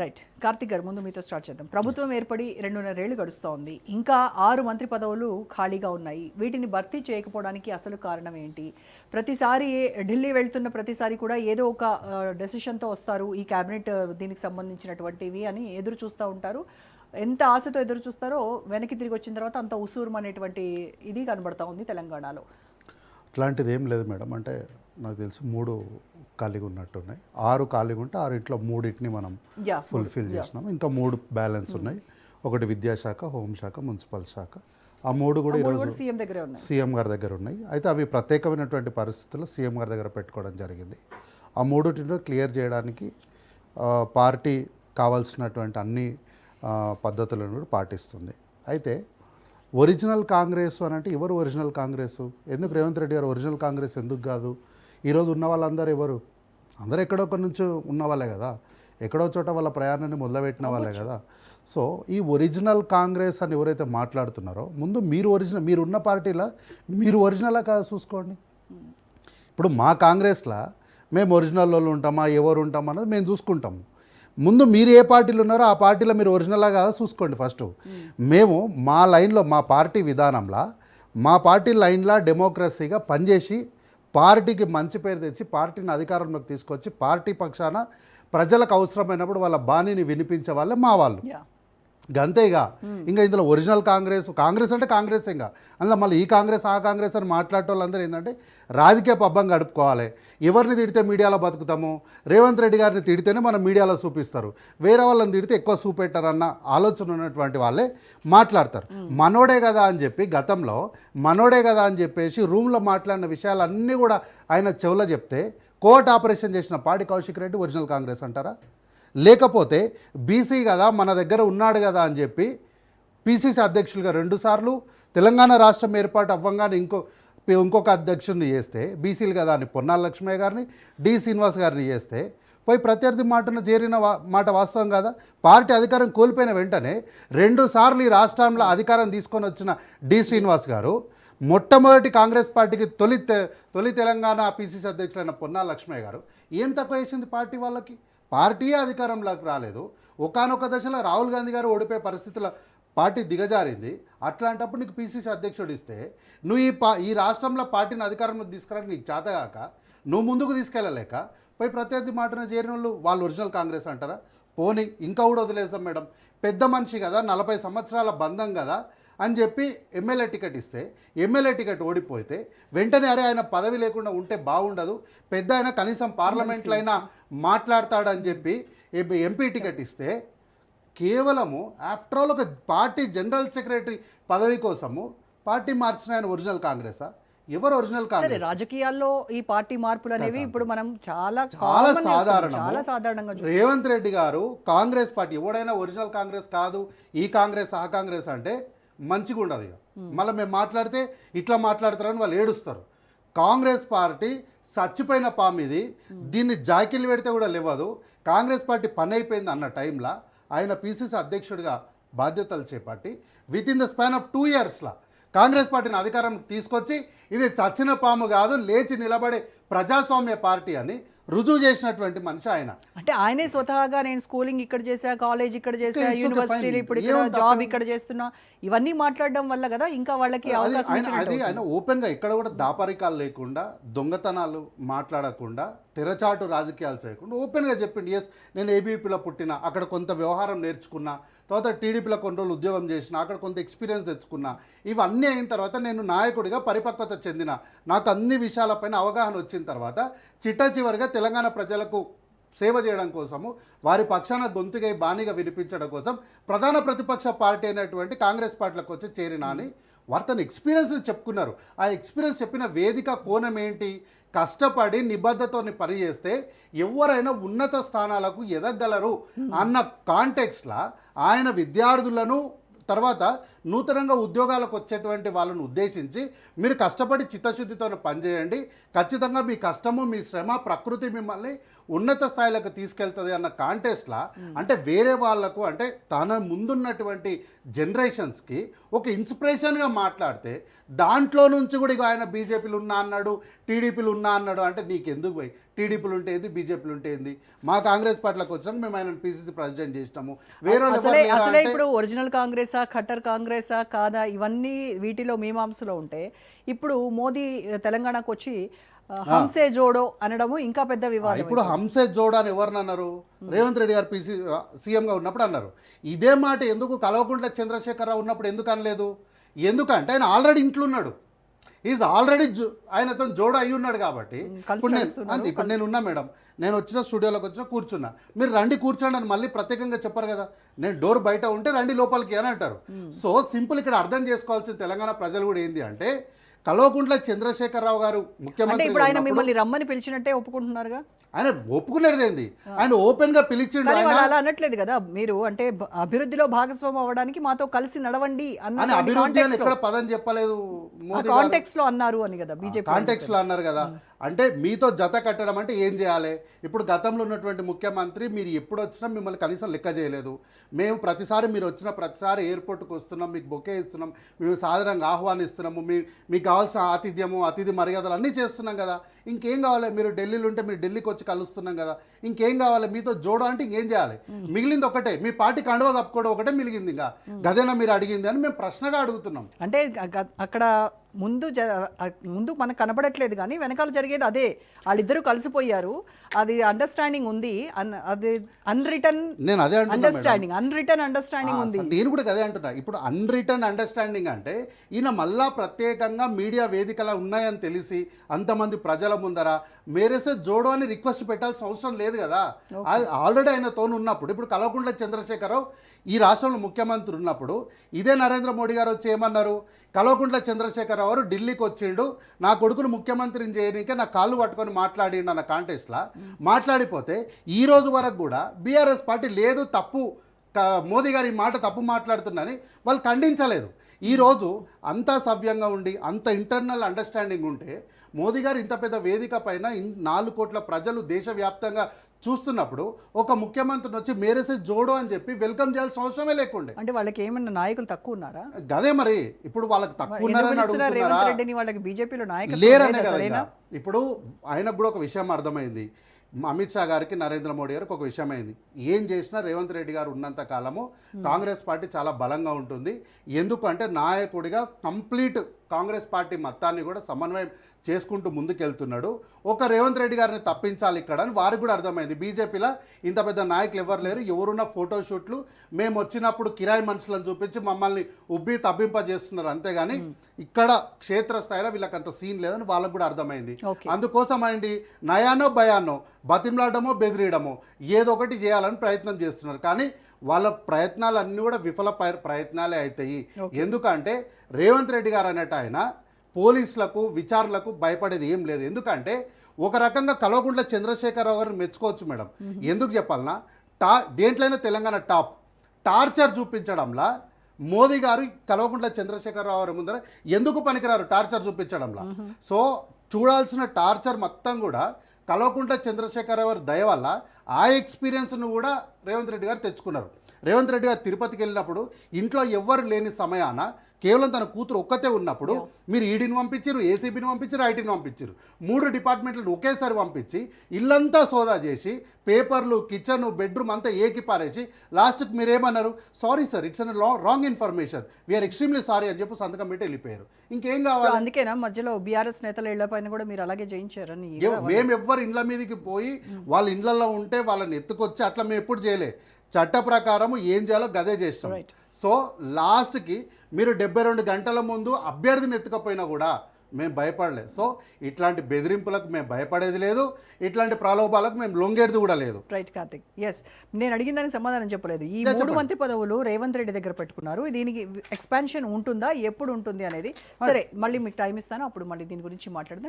Right. Karthik గారు, ముందు మీతో స్టార్ట్ చేద్దాం. ప్రభుత్వం ఏర్పడి 2.5 ఏళ్లు గడుస్తోంది. ఇంకా 6 మంత్రి పదవులు ఖాళీగా ఉన్నాయి. వీటిని భర్తీ చేయకపోవడానికి అసలు కారణం ఏంటి? ప్రతిసారి ఢిల్లీ వెళ్తున్న ప్రతిసారి కూడా ఏదో ఒక డెసిషన్తో వస్తారు, ఈ క్యాబినెట్ దీనికి సంబంధించినటువంటివి అని ఎదురు చూస్తూ ఉంటారు. ఎంత ఆశతో ఎదురు చూస్తారో వెనక్కి తిరిగి వచ్చిన తర్వాత అంత ఉసూరు అనేటువంటి ఇది కనబడతా ఉంది తెలంగాణలో. అట్లాంటిది ఏం లేదు మేడం. అంటే నాకు తెలిసి 3 ఖాళీగా ఉన్నట్టున్నాయి. 6 ఖాళీగా ఉంటే 6 3 మనం ఫుల్ఫిల్ చేసినాం. ఇంకా 3 బ్యాలెన్స్ ఉన్నాయి. ఒకటి విద్యాశాఖ, హోంశాఖ, మున్సిపల్ శాఖ. ఆ 3 కూడా ఈరోజు సీఎం గారి దగ్గర ఉన్నాయి. అయితే అవి ప్రత్యేకమైనటువంటి పరిస్థితుల్లో సీఎం గారి దగ్గర పెట్టుకోవడం జరిగింది. ఆ 3 క్లియర్ చేయడానికి పార్టీ కావాల్సినటువంటి అన్ని పద్ధతులను కూడా పాటిస్తుంది. అయితే ఒరిజినల్ కాంగ్రెస్ అని అంటే ఎవరు ఒరిజినల్ కాంగ్రెస్? ఎందుకు రేవంత్ రెడ్డి గారు ఒరిజినల్ కాంగ్రెస్ ఎందుకు కాదు? ఈరోజు ఉన్న వాళ్ళందరూ ఎవరు? అందరూ ఎక్కడొక్కడి నుంచి ఉన్న వాళ్ళే కదా, ఎక్కడో చోట వాళ్ళ ప్రయాణాన్ని మొదలుపెట్టిన వాళ్ళే కదా. సో ఈ ఒరిజినల్ కాంగ్రెస్ అని ఎవరైతే మాట్లాడుతున్నారో, ముందు మీరు ఉన్న పార్టీలో మీరు ఒరిజినల్లా కాదు చూసుకోండి. ఇప్పుడు మా కాంగ్రెస్లో మేము ఒరిజినల్ వాళ్ళు ఉంటామా, ఎవరు ఉంటామా అన్నది మేము చూసుకుంటాము. ముందు మీరు ఏ పార్టీలు ఉన్నారో ఆ పార్టీలో మీరు ఒరిజినల్లా కాదా చూసుకోండి ఫస్ట్. మేము మా లైన్లో, మా పార్టీ విధానంలో, మా పార్టీ లైన్లో డెమోక్రసీగా పనిచేసి పార్టీకి మంచి పేరు తెచ్చి పార్టీని అధికారంలోకి తీసుకొచ్చి పార్టీ పక్షాన ప్రజలకు అవసరమైనప్పుడు వాళ్ళ బాణీని వినిపించే వాళ్ళే మా వాళ్ళు. గంతేగా. ఇంకా ఇందులో ఒరిజినల్ కాంగ్రెస్ అంటే కాంగ్రెస్. ఇంకా అందులో మళ్ళీ ఈ కాంగ్రెస్ ఆ కాంగ్రెస్ అని మాట్లాడే వాళ్ళందరూ ఏంటంటే రాజకీయ పబ్బం గడుపుకోవాలి. ఎవరిని తిడితే మీడియాలో బతుకుతాము, రేవంత్ రెడ్డి గారిని తిడితేనే మనం మీడియాలో చూపిస్తారు, వేరే వాళ్ళని తిడితే ఎక్కువ చూపెట్టారన్న ఆలోచన ఉన్నటువంటి వాళ్ళే మాట్లాడతారు. మనోడే కదా అని చెప్పి గతంలో మనోడే కదా అని చెప్పేసి రూమ్లో మాట్లాడిన విషయాలన్నీ కూడా ఆయన చెవులో చెప్తే కోర్టు ఆపరేషన్ చేసిన పాడి కౌశిక్ రెడ్డి ఒరిజినల్ కాంగ్రెస్ అంటారా? లేకపోతే బీసీ కదా మన దగ్గర ఉన్నాడు కదా అని చెప్పి పిసిసి అధ్యక్షులుగా 2 సార్లు తెలంగాణ రాష్ట్రం ఏర్పాటు అవ్వంగానే ఇంకొక అధ్యక్షుడిని చేస్తే, బీసీలు కదా అని పొన్నాల లక్ష్మయ్య గారిని, డి శ్రీనివాస్ గారిని చేస్తే పోయి ప్రత్యర్థి మాటను చేరిన మాట వాస్తవం కదా. పార్టీ అధికారం కోల్పోయిన వెంటనే 2 సార్లు ఈ రాష్ట్రంలో అధికారం తీసుకొని వచ్చిన డి శ్రీనివాస్ గారు మొట్టమొదటి కాంగ్రెస్ పార్టీకి తొలి తెలంగాణ పిసిసి అధ్యక్షులైన పొన్నాల లక్ష్మయ్య గారు ఏం తక్కువ చేసింది పార్టీ వాళ్ళకి? పార్టీయే అధికారంలోకి రాలేదు. ఒకానొక దశలో రాహుల్ గాంధీ గారు ఓడిపోయే పరిస్థితుల పార్టీ దిగజారింది. అట్లాంటప్పుడు నీకు పిసిసి అధ్యక్షుడు ఇస్తే నువ్వు ఈ రాష్ట్రంలో పార్టీని అధికారంలోకి తీసుకురావడానికి నీకు చేతగాక, నువ్వు ముందుకు తీసుకెళ్ళలేక పోయి ప్రత్యర్థి మాటను చేరిన వాళ్ళు ఒరిజినల్ కాంగ్రెస్ అంటారా? పోనీ ఇంకా కూడా వదిలేస్తాం మేడం, పెద్ద మనిషి కదా, 40 సంవత్సరాల బంధం కదా అని చెప్పి ఎమ్మెల్యే టికెట్ ఇస్తే, ఎమ్మెల్యే టికెట్ ఓడిపోతే వెంటనే అరే ఆయన పదవి లేకుండా ఉంటే బాగుండదు, పెద్ద అయినా కనీసం పార్లమెంట్లో అయినా మాట్లాడతాడని చెప్పి ఎంపీ టికెట్ ఇస్తే కేవలము ఆఫ్టర్ ఆల్ ఒక పార్టీ జనరల్ సెక్రటరీ పదవి కోసము పార్టీ మార్చిన ఆయన ఒరిజినల్ కాంగ్రెసా? ఎవరు ఒరిజినల్ కాంగ్రెస్? రాజకీయాల్లో ఈ పార్టీ మార్పులు అనేవి ఇప్పుడు మనం చాలా సాధారణంగా రేవంత్ రెడ్డి గారు కాంగ్రెస్ పార్టీ ఎవడైనా ఒరిజినల్ కాంగ్రెస్ కాదు, ఈ కాంగ్రెస్ ఆ కాంగ్రెస్ అంటే మంచిగా ఉండదు. ఇక మళ్ళీ మేము మాట్లాడితే ఇట్లా మాట్లాడతారని వాళ్ళు ఏడుస్తారు. కాంగ్రెస్ పార్టీ చచ్చిపోయిన పామిది, దీన్ని జాకిలు పెడితే కూడా లేవదు. కాంగ్రెస్ పార్టీ పని అయిపోయింది అన్న టైంలో ఆయన పిసిసి అధ్యక్షుడిగా బాధ్యతలు చేపట్టి with in the span of 2 ఇయర్స్లో కాంగ్రెస్ పార్టీని అధికారం తీసుకొచ్చి ఇది చచ్చిన పాము కాదు, లేచి నిలబడే ప్రజాస్వామ్య పార్టీ అని రుజువు చేసినటువంటి మనిషి ఆయన. అంటే ఆయనే స్వతహాగా నేను స్కూలింగ్ ఇక్కడ చేశా, కాలేజ్ ఇక్కడ చేశా, యూనివర్సిటీలు ఇప్పుడు ఇక్కడ జాబ్ ఇక్కడ చేస్తున్నా, ఇవన్నీ మాట్లాడడం వల్ల కదా ఇంకా వాళ్ళకి అవకాశం అది ఆయన ఓపెన్గా ఇక్కడ కూడా దాపరికాలు లేకుండా, దొంగతనాలు మాట్లాడకుండా, తెరచాటు రాజకీయాలు చేయకుండా ఓపెన్గా చెప్పిండి, ఎస్ నేను ఏబీపీలో పుట్టిన, అక్కడ కొంత వ్యవహారం నేర్చుకున్నా, తర్వాత టీడీపీలో కొన్ని రోజులు ఉద్యోగం చేసిన, అక్కడ కొంత ఎక్స్పీరియన్స్ తెచ్చుకున్నా, ఇవన్నీ అయిన తర్వాత నేను నాయకుడిగా పరిపక్వత చెందిన, నాకు అన్ని విషయాలపైన అవగాహన వచ్చిన తర్వాత చిట్ట చివరిగా తెలంగాణ ప్రజలకు సేవ చేయడం కోసము, వారి పక్షాన గొంతుగా బాణిగా వినిపించడం కోసం ప్రధాన ప్రతిపక్ష పార్టీ అయినటువంటి కాంగ్రెస్ పార్టీలకు వచ్చి చేరినా అని వారు తన ఎక్స్పీరియన్స్ చెప్పుకున్నారు. ఆ ఎక్స్పీరియన్స్ చెప్పిన వేదిక కోణం ఏంటి? కష్టపడి నిబద్ధతోని పనిచేస్తే ఎవరైనా ఉన్నత స్థానాలకు ఎదగలరు అన్న కాంటెక్స్ట్లో ఆయన విద్యార్థులను, తర్వాత నూతనంగా ఉద్యోగాలకు వచ్చేటువంటి వాళ్ళను ఉద్దేశించి మీరు కష్టపడి చిత్తశుద్ధితో పనిచేయండి, ఖచ్చితంగా మీ కష్టము మీ శ్రమ ప్రకృతి మిమ్మల్ని ఉన్నత స్థాయిలోకి తీసుకెళ్తుంది అన్న కాంటెస్ట్లా అంటే వేరే వాళ్ళకు అంటే తన ముందున్నటువంటి జనరేషన్స్కి ఒక ఇన్స్పిరేషన్గా మాట్లాడితే దాంట్లో నుంచి కూడా ఇక ఆయన బీజేపీలు ఉన్నా అన్నాడు, టీడీపీలు ఉన్నా అన్నాడు. అంటే నీకెందుకు పోయి టీడీపీలు ఉంటే ఏంది, బీజేపీలు ఉంటే ఏంది? మా కాంగ్రెస్ పార్టీలోకి వచ్చినాక మేము ఆయన పీసీసీ ప్రెసిడెంట్ చేసినాము. వేరే అసలే ఇప్పుడు ఒరిజినల్ కాంగ్రెసా ఖట్టర్ కాంగ్రెసా కాదా ఇవన్నీ వీటిలో మీమాంసలో ఉంటే ఇప్పుడు మోదీ తెలంగాణకు వచ్చి హంసే జోడో అనడము ఇంకా పెద్ద వివాదం. ఇప్పుడు హంసే జోడో అని ఎవరిని అన్నారు? రేవంత్ రెడ్డి గారు సీఎంగా ఉన్నప్పుడు అన్నారు. ఇదే మాట ఎందుకు కల్వకుంట్ల చంద్రశేఖరరావు ఉన్నప్పుడు ఎందుకు అనలేదు? ఎందుకంటే ఆయన ఆల్రెడీ ఇంట్లో ఉన్నాడు. ఈజ్ ఆల్రెడీ ఆయనతో జోడో అయి ఉన్నాడు కాబట్టి ఇప్పుడు నేను ఉన్నా మేడం, నేను వచ్చిన స్టూడియోలోకి వచ్చిన కూర్చున్నా, మీరు రండి కూర్చోండి అని మళ్ళీ ప్రత్యేకంగా చెప్పారు కదా. నేను డోర్ బయట ఉంటే రండి లోపలికి అని అంటారు. సో సింపుల్ ఇక్కడ అర్థం చేసుకోవాల్సిన తెలంగాణ ప్రజలు కూడా ఏంది అంటే కల్వకుంట్ల చంద్రశేఖరరావు గారు ముఖ్యమంత్రి ఇప్పుడు ఆయన మిమ్మల్ని రమ్మని పిలిచినట్టే ఒప్పుకుంటున్నారుగా. ఆయన ఒప్పుకునేది ఏంది? ఆయన ఓపెన్ గా పిలిచిండు. అలా అనట్లేదు కదా మీరు, అంటే అభివృద్ధిలో భాగస్వామ్యం అవ్వడానికి మాతో కలిసి నడవండి అన్న అభివృద్ధి అని ఎక్కడ పదం చెప్పలేదు. కాంటెక్స్ట్ లో అన్నారు అని కదా, బీజేపీ కాంటెక్స్ట్ లో అన్నారు కదా. అంటే మీతో జత కట్టడం అంటే ఏం చేయాలి? ఇప్పుడు గతంలో ఉన్నటువంటి ముఖ్యమంత్రి మీరు ఎప్పుడు వచ్చినా మిమ్మల్ని కనీసం లెక్క చేయలేదు. మేము ప్రతిసారి మీరు వచ్చిన ప్రతిసారి ఎయిర్పోర్ట్కి వస్తున్నాం, మీకు బొకే ఇస్తున్నాం, మేము సాధారణంగా ఆహ్వానిస్తున్నాము, మీకు కావాల్సిన ఆతిథ్యము అతిథి మర్యాదలు అన్నీ చేస్తున్నాం కదా. ఇంకేం కావాలి? మీరు ఢిల్లీలో ఉంటే మీరు ఢిల్లీకి వచ్చి కలుస్తున్నాం కదా. ఇంకేం కావాలి? మీతో జోడో అంటే ఇంకేం చేయాలి? మిగిలింది ఒకటే, మీ పార్టీ కండువా కప్పుకోవడం ఒకటే మిగిలింది. ఇంకా గదేనా మీరు అడిగింది అని మేము ప్రశ్నగా అడుగుతున్నాం. అంటే అక్కడ ముందు మనకు కనబడట్లేదు కానీ వెనకాల జరిగేది అదే. వాళ్ళిద్దరూ కలిసిపోయారు, అది అండర్స్టాండింగ్ ఉంది, అది అన్రిటర్న్ నేను అదే అండర్స్టాండింగ్, అన్రిటర్న్ అండర్స్టాండింగ్ ఉంది. నేను కూడా అదే అంటున్నా. ఇప్పుడు అన్రిటర్న్ అండర్స్టాండింగ్ అంటే ఈయన మళ్ళా ప్రత్యేకంగా మీడియా వేదికలా ఉన్నాయని తెలిసి అంతమంది ప్రజల ముందర మేరేసే జోడో అని రిక్వెస్ట్ పెట్టాల్సిన అవసరం లేదు కదా. ఆల్రెడీ ఆయన తోను ఉన్నప్పుడు ఇప్పుడు కల్వకుంట్ల చంద్రశేఖరరావు ఈ రాష్ట్రంలో ముఖ్యమంత్రి ఉన్నప్పుడు ఇదే నరేంద్ర మోడీ గారు వచ్చి ఏమన్నారు? కల్వకుంట్ల చంద్రశేఖరరావు గారు ఢిల్లీకి వచ్చిండు, నా కొడుకును ముఖ్యమంత్రిని చేయడానికే నా కాళ్ళు పట్టుకొని మాట్లాడిండు అన్న కాంటెస్ట్లా మాట్లాడిపోతే ఈ రోజు వరకు కూడా బీఆర్ఎస్ పార్టీ లేదు, తప్పు, మోదీ గారు ఈ మాట తప్పు మాట్లాడుతుందని వాళ్ళు ఖండించలేదు. ఈరోజు అంతా సవ్యంగా ఉండి అంత ఇంటర్నల్ అండర్స్టాండింగ్ ఉంటే మోదీ గారు ఇంత పెద్ద వేదిక పైన 4 కోట్ల ప్రజలు దేశవ్యాప్తంగా చూస్తున్నప్పుడు ఒక ముఖ్యమంత్రిని వచ్చి మేరేసే జోడో అని చెప్పి వెల్కమ్ చేయాల్సిన అవసరమే లేకుండే. అంటే వాళ్ళకి ఏమన్నా నాయకులు తక్కువ ఉన్నారా? గదే మరి ఇప్పుడు వాళ్ళకి తక్కువ ఉన్నారని అడుగుతున్నారా? వాళ్ళకి బీజేపీలో నాయకులు లేరనే కదా. ఇప్పుడు ఆయనకు కూడా ఒక విషయం అర్థమైంది. అమిత్ షా గారికి నరేంద్ర మోడీ గారికి ఒక విషయం అయింది, ఏం చేసినా రేవంత్ రెడ్డి గారు ఉన్నంత కాలము కాంగ్రెస్ పార్టీ చాలా బలంగా ఉంటుంది. ఎందుకంటే నాయకుడిగా కంప్లీట్ కాంగ్రెస్ పార్టీ మొత్తాన్ని కూడా సమన్వయం చేసుకుంటూ ముందుకెళ్తున్నాడు. ఒక రేవంత్ రెడ్డి గారిని తప్పించాలి ఇక్కడ అని వారికి కూడా అర్థమైంది. బీజేపీలో ఇంత పెద్ద నాయకులు ఎవరు లేరు, ఎవరున్న ఫోటోషూట్లు మేము వచ్చినప్పుడు కిరాయి మనుషులను చూపించి మమ్మల్ని ఉబ్బి తబ్బింపజేస్తున్నారు, అంతేగాని ఇక్కడ క్షేత్రస్థాయిలో వీళ్ళకి అంత సీన్ లేదని వాళ్ళకు కూడా అర్థమైంది. అందుకోసం అండి నయానో భయానో బతిమలాడమో బెదిరియడమో ఏదో ఒకటి చేయాలని ప్రయత్నం చేస్తున్నారు. కానీ వాళ్ళ ప్రయత్నాలన్నీ కూడా విఫల ప్రయత్నాలే అవుతాయి. ఎందుకంటే రేవంత్ రెడ్డి గారు అనేట ఆయన పోలీసులకు విచారణలకు భయపడేది ఏం లేదు. ఎందుకంటే ఒక రకంగా కల్వకుంట్ల చంద్రశేఖరరావు గారిని మెచ్చుకోవచ్చు మేడం. ఎందుకు చెప్పాలన్నా, దేంట్లోనే తెలంగాణ టాప్ టార్చర్ చూపించడంలా మోదీ గారు కల్వకుంట్ల చంద్రశేఖరరావు గారి ముందర ఎందుకు పనికిరారు టార్చర్ చూపించడంలా. సో చూడాల్సిన టార్చర్ మొత్తం కూడా కల్వకుంట్ల చంద్రశేఖరరావు గారి దయ వల్ల ఆ ఎక్స్పీరియన్స్ను కూడా రేవంత్ రెడ్డి గారు తెచ్చుకున్నారు. రేవంత్ రెడ్డి గారు తిరుపతికి వెళ్ళినప్పుడు ఇంట్లో ఎవ్వరు లేని సమయాన కేవలం తన కూతురు ఒక్కతే ఉన్నప్పుడు మీరు ఈడీని పంపించారు, ఏసీబీని పంపించారు, ఐటీని పంపించారు, 3 డిపార్ట్మెంట్లను ఒకేసారి పంపించి ఇల్లంతా సోదా చేసి పేపర్లు కిచెన్ బెడ్రూమ్ అంతా ఏకి పారేసి లాస్ట్కి మీరేమన్నారు? Sorry sir, it's an wrong information, we are extremely sorry అని చెప్పి సంతకం పెట్టి వెళ్ళిపోయారు. ఇంకేం కావాలి? అందుకేనా మధ్యలో బీఆర్ఎస్ నేతల ఇళ్ల పైన కూడా మీరు అలాగే చేయించారని? మేము ఎవ్వరు ఇండ్ల మీదకి పోయి వాళ్ళ ఇండ్లలో ఉంటే వాళ్ళని ఎత్తుకొచ్చి అట్లా మేము ఎప్పుడు చేయలే. చట్ట ప్రకారము ఏం చేయాలో గదే చేస్తాం. సో లాస్ట్కి మీరు 72 గంటల ముందు అభ్యర్థిని ఎత్తుకపోయినా కూడా మేము భయపడలేదు. సో ఇట్లాంటి బెదిరింపులకు మేము భయపడేది లేదు, ఇట్లాంటి ప్రలోభాలకు మేము లొంగేది కూడా లేదు. రైట్ కార్తిక్, ఎస్, నేను అడిగిన దానికి సమాధానం చెప్పలేదు. ఈ 3 మంత్రి పదవులు రేవంత్ రెడ్డి దగ్గర పెట్టుకున్నారు, దీనికి ఎక్స్పాన్షన్ ఉంటుందా, ఎప్పుడు ఉంటుంది అనేది. సరే, మళ్ళీ మీకు టైం ఇస్తాను, అప్పుడు మళ్ళీ దీని గురించి మాట్లాడదాం.